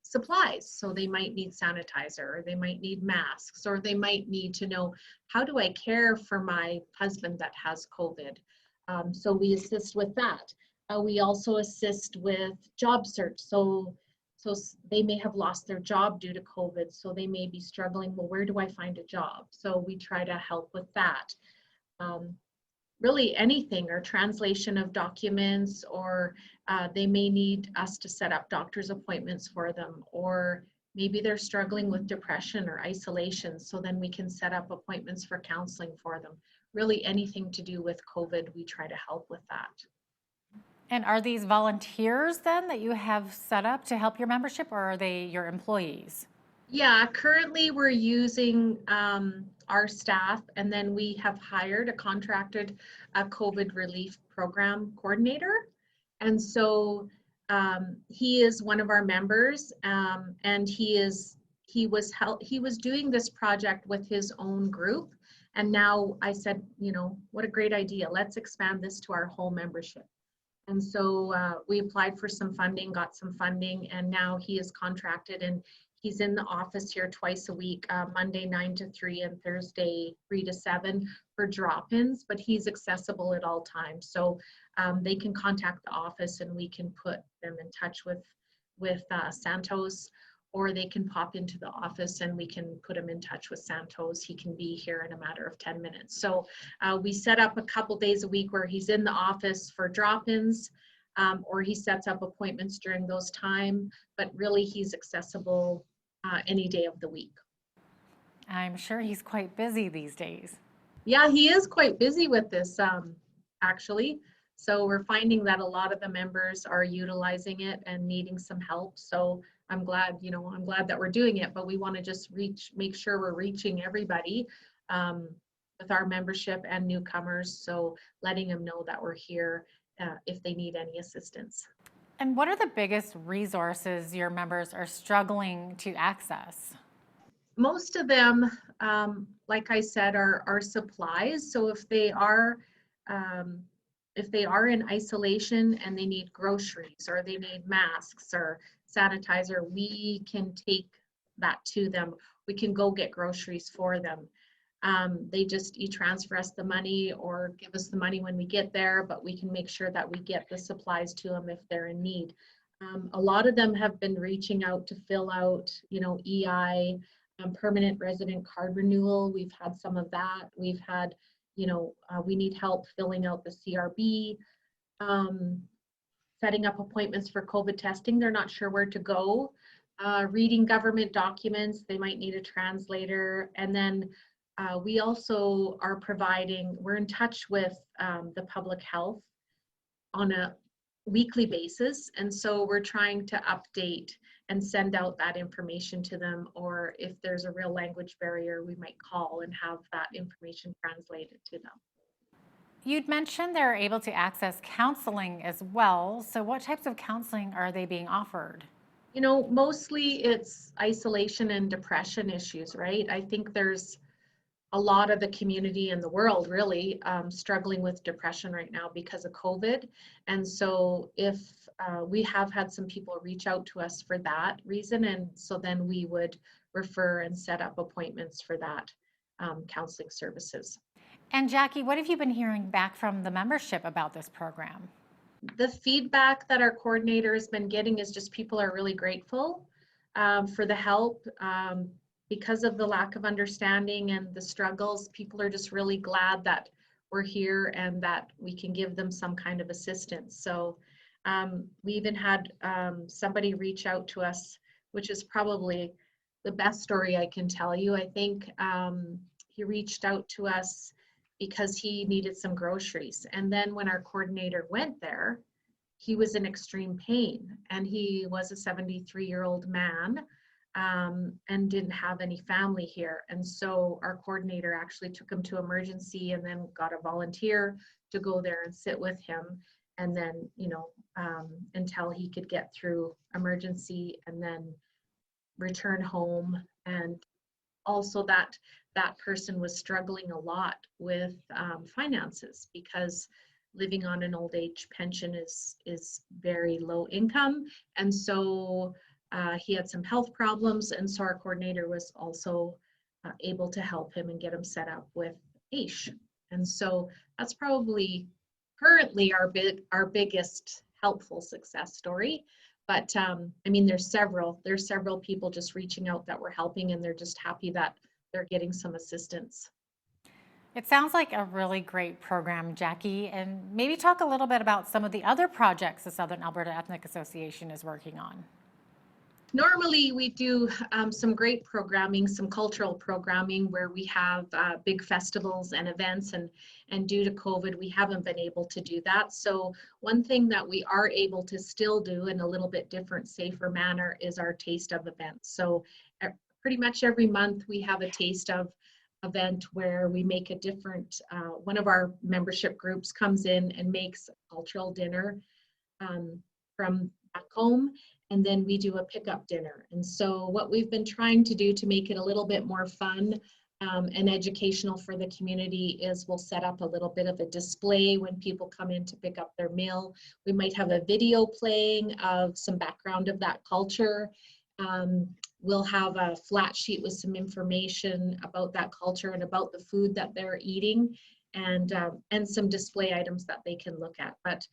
[SPEAKER 5] supplies. So they might need sanitizer, or they might need masks, or they might need to know, how do I care for my husband that has COVID? So we assist with that. We also assist with job search. So they may have lost their job due to COVID. So they may be struggling, well, where do I find a job? So we try to help with that. Really anything, or translation of documents, or they may need us to set up doctor's appointments for them, or maybe they're struggling with depression or isolation. So then we can set up appointments for counseling for them. Really anything to do with COVID, we try to help with that.
[SPEAKER 2] And are these volunteers then that you have set up to help your membership, or are they your employees?
[SPEAKER 5] Yeah, currently we're using our staff, and then we have hired a contracted COVID relief program coordinator. And so he is one of our members, and he was doing this project with his own group. And now I said, you know, what a great idea. Let's expand this to our whole membership. And so we applied for some funding, got some funding, and now he is contracted, and he's in the office here twice a week, Monday 9 to 3 and Thursday 3 to 7 for drop-ins, but he's accessible at all times. So they can contact the office and we can put them in touch with Santos, or they can pop into the office and we can put him in touch with Santos. He can be here in a matter of 10 minutes. So we set up a couple days a week where he's in the office for drop-ins, or he sets up appointments during those time, but really he's accessible any day of the week.
[SPEAKER 2] I'm sure he's quite busy these days.
[SPEAKER 5] Yeah, he is quite busy with this, actually. So we're finding that a lot of the members are utilizing it and needing some help. So I'm glad, I'm glad that we're doing it, but we want to just make sure we're reaching everybody with our membership and newcomers. So letting them know that we're here if they need any assistance.
[SPEAKER 2] And what are the biggest resources your members are struggling to access?
[SPEAKER 5] Most of them, like I said, are supplies. So if they are in isolation and they need groceries or they need masks or sanitizer, we can take that to them. We can go get groceries for them. They just e-transfer us the money or give us the money when we get there, but we can make sure that we get the supplies to them if they're in need. A lot of them have been reaching out to fill out, EI, permanent resident card renewal. We've had some of that. We've had, we need help filling out the CRB, setting up appointments for COVID testing. They're not sure where to go. Reading government documents, they might need a translator. And then we also are we're in touch with the public health on a weekly basis. And so we're trying to update and send out that information to them, or if there's a real language barrier, we might call and have that information translated to them.
[SPEAKER 2] You'd mentioned they're able to access counseling as well. So what types of counseling are they being offered?
[SPEAKER 5] Mostly it's isolation and depression issues, right? I think there's a lot of the community in the world really struggling with depression right now because of COVID. And so if we have had some people reach out to us for that reason, and so then we would refer and set up appointments for that counseling services.
[SPEAKER 2] And Jackie, what have you been hearing back from the membership about this program?
[SPEAKER 5] The feedback that our coordinator has been getting is just people are really grateful for the help. Because of the lack of understanding and the struggles, people are just really glad that we're here and that we can give them some kind of assistance. So we even had somebody reach out to us, which is probably the best story I can tell you. I think he reached out to us because he needed some groceries. And then when our coordinator went there, he was in extreme pain, and he was a 73-year-old man. And didn't have any family here. And so our coordinator actually took him to emergency and then got a volunteer to go there and sit with him. And then, until he could get through emergency and then return home. And also that person was struggling a lot with finances, because living on an old age pension is very low income. And so he had some health problems, and so our coordinator was also able to help him and get him set up with AISH. And so that's probably currently our biggest helpful success story. But there's several people just reaching out that we're helping, and they're just happy that they're getting some assistance.
[SPEAKER 2] It sounds like a really great program, Jackie, and maybe talk a little bit about some of the other projects the Southern Alberta Ethnic Association is working on.
[SPEAKER 5] Normally we do some great programming, some cultural programming where we have big festivals and events, and due to COVID, we haven't been able to do that. So one thing that we are able to still do in a little bit different, safer manner is our Taste of events. So pretty much every month we have a Taste of event where we make a different, one of our membership groups comes in and makes a cultural dinner from back home. And then we do a pickup dinner. And so what we've been trying to do to make it a little bit more fun and educational for the community is we'll set up a little bit of a display when people come in to pick up their meal. We might have a video playing of some background of that culture. We'll have a flat sheet with some information about that culture and about the food that they're eating, and some display items that they can look at. But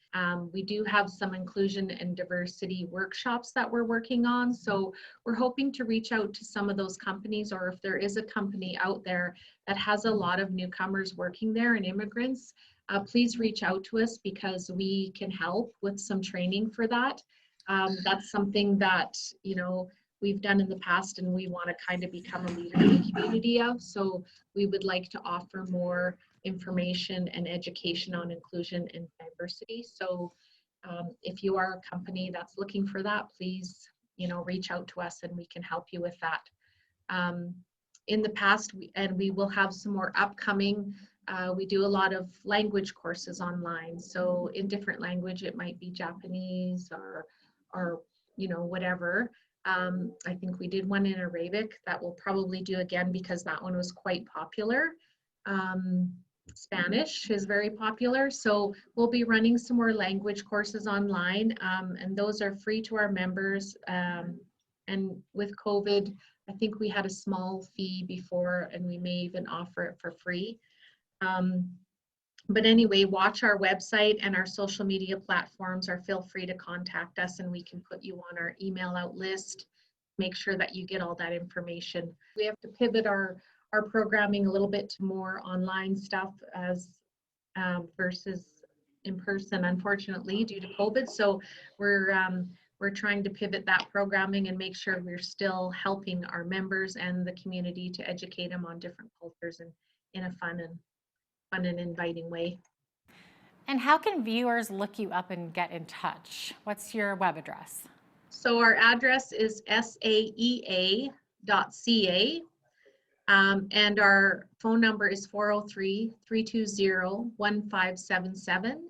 [SPEAKER 5] we do have some inclusion and diversity workshops that we're working on. So we're hoping to reach out to some of those companies, or if there is a company out there that has a lot of newcomers working there and immigrants, please reach out to us, because we can help with some training for that. That's something that, we've done in the past, and we want to kind of become a leader in the community of. So we would like to offer more information and education on inclusion and diversity. So if you are a company that's looking for that, please reach out to us and we can help you with that. In the past, we will have some more upcoming, we do a lot of language courses online. So in different language, it might be Japanese or whatever. I think we did one in Arabic that we'll probably do again because that one was quite popular. Spanish is very popular. So we'll be running some more language courses online, and those are free to our members. And with COVID, I think we had a small fee before, and we may even offer it for free. But anyway, watch our website and our social media platforms, or feel free to contact us and we can put you on our email out list. Make sure that you get all that information. We have to pivot our programming a little bit to more online stuff as versus in person, unfortunately, due to COVID. So we're trying to pivot that programming and make sure we're still helping our members and the community to educate them on different cultures and in a fun and inviting way.
[SPEAKER 2] And how can viewers look you up and get in touch? What's your web address?
[SPEAKER 5] So our address is saea.ca, and our phone number is 403-320-1577,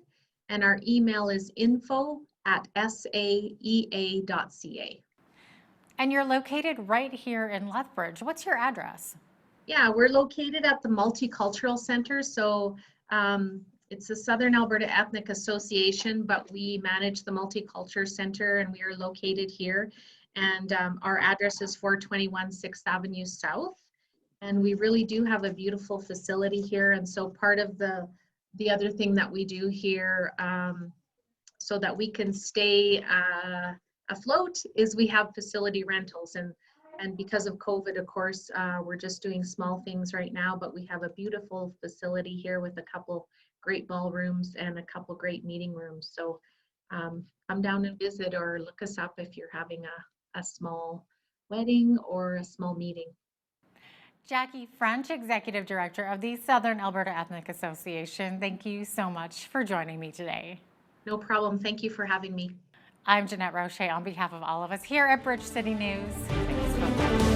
[SPEAKER 5] and our email is info@saea.ca.
[SPEAKER 2] And you're located right here in Lethbridge. What's your address?
[SPEAKER 5] Yeah, we're located at the Multicultural Center. So it's the Southern Alberta Ethnic Association, but we manage the Multicultural Center and we are located here. And our address is 421 6th Avenue South. And we really do have a beautiful facility here. And so part of the other thing that we do here so that we can stay afloat is we have facility rentals. And because of COVID, of course, we're just doing small things right now, but we have a beautiful facility here with a couple great ballrooms and a couple great meeting rooms. So come down and visit or look us up if you're having a small wedding or a small meeting.
[SPEAKER 2] Jackie French, Executive Director of the Southern Alberta Ethnic Association. Thank you so much for joining me today.
[SPEAKER 5] No problem. Thank you for having me.
[SPEAKER 2] I'm Jeanette Roche on behalf of all of us here at Bridge City News. Thanks for watching.